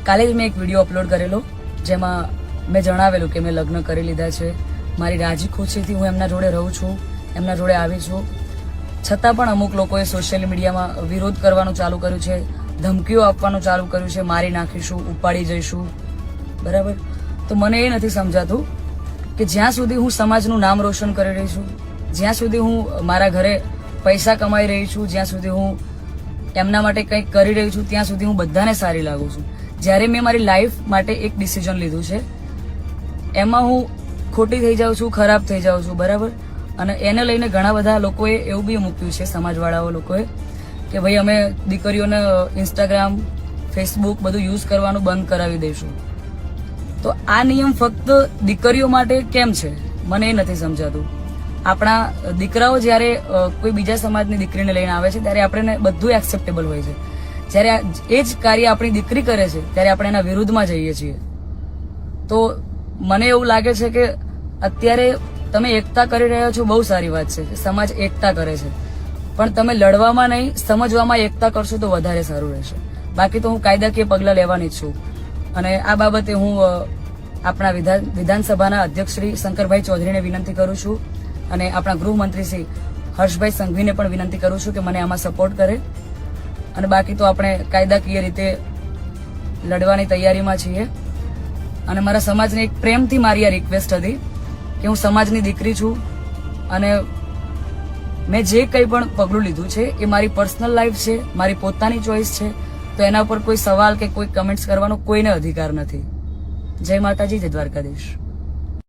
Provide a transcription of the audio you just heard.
કાલે જ મેં એક વિડીયો અપલોડ કરેલો જેમાં મેં જણાવેલું કે મેં લગ્ન કરી લીધા છે, મારી રાજી ખુશીથી હું એમના જોડે રહું છું, એમના જોડે આવી છું. છતાં પણ અમુક લોકોએ સોશિયલ મીડિયામાં વિરોધ કરવાનું ચાલુ કર્યું છે, ધમકીઓ આપવાનું ચાલુ કર્યું છે, મારી નાખીશું, ઉપાડી જઈશું. બરાબર? તો મને એ નથી સમજાતું કે જ્યાં સુધી હું સમાજનું નામ રોશન કરી રહી છું, જ્યાં સુધી હું મારા ઘરે પૈસા કમાઈ રહી છું, જ્યાં સુધી હું એમના માટે કંઈક કરી રહી છું, ત્યાં સુધી હું બધાને સારી લાગુ છું. જ્યારે મેં મારી લાઈફ માટે એક ડિસિઝન લીધું છે એમાં હું ખોટી થઈ જાઉં છું, ખરાબ થઈ જાઉં છું. બરાબર? અને એને લઈને ઘણા બધા લોકોએ એવું બી મૂક્યું છે, સમાજવાળાઓ લોકોએ, કે ભાઈ અમે દીકરીઓને ઇન્સ્ટાગ્રામ, ફેસબુક બધું યુઝ કરવાનું બંધ કરાવી દઈશું. તો આ નિયમ ફક્ત દીકરીઓ માટે કેમ છે મને એ નથી સમજાતું. આપણા દીકરાઓ જ્યારે કોઈ બીજા સમાજની દીકરીને લઈને આવે છે ત્યારે આપણે બધું એક્સેપ્ટેબલ હોય છે. જ્યારે એ જ કાર્ય આપણી દીકરી કરે છે ત્યારે આપણે એના વિરુદ્ધમાં જઈએ છીએ. તો મને એવું લાગે છે કે અત્યારે તમે એકતા કરી રહ્યા છો, બહુ સારી વાત છે, સમાજ એકતા કરે છે, પણ તમે લડવામાં નહીં, સમજવામાં એકતા કરશો તો વધારે સારું રહેશે. બાકી તો હું કાયદાકીય પગલાં લેવાની જ છું. અને આ બાબતે હું આપણા વિધાનસભાના અધ્યક્ષ શ્રી શંકરભાઈ ચૌધરીને વિનંતી કરું છું અને આપણા ગૃહમંત્રી શ્રી હર્ષભાઈ સંઘવીને પણ વિનંતી કરું છું કે મને આમાં સપોર્ટ કરે. અને બાકી તો આપણે કાયદાકીય રીતે લડવાની તૈયારીમાં છીએ. અને મારા સમાજને એક પ્રેમથી મારી આ રિક્વેસ્ટ હતી કે હું સમાજની દીકરી છું અને મેં જે કંઈ પણ પગલું લીધું છે એ મારી પર્સનલ લાઈફ છે, મારી પોતાની ચોઈસ છે. તો એના પર કોઈ સવાલ કે કોઈ કમેન્ટ્સ કરવાનો કોઈને અધિકાર નથી. જય માતાજી, જય દ્વારકાધીશ.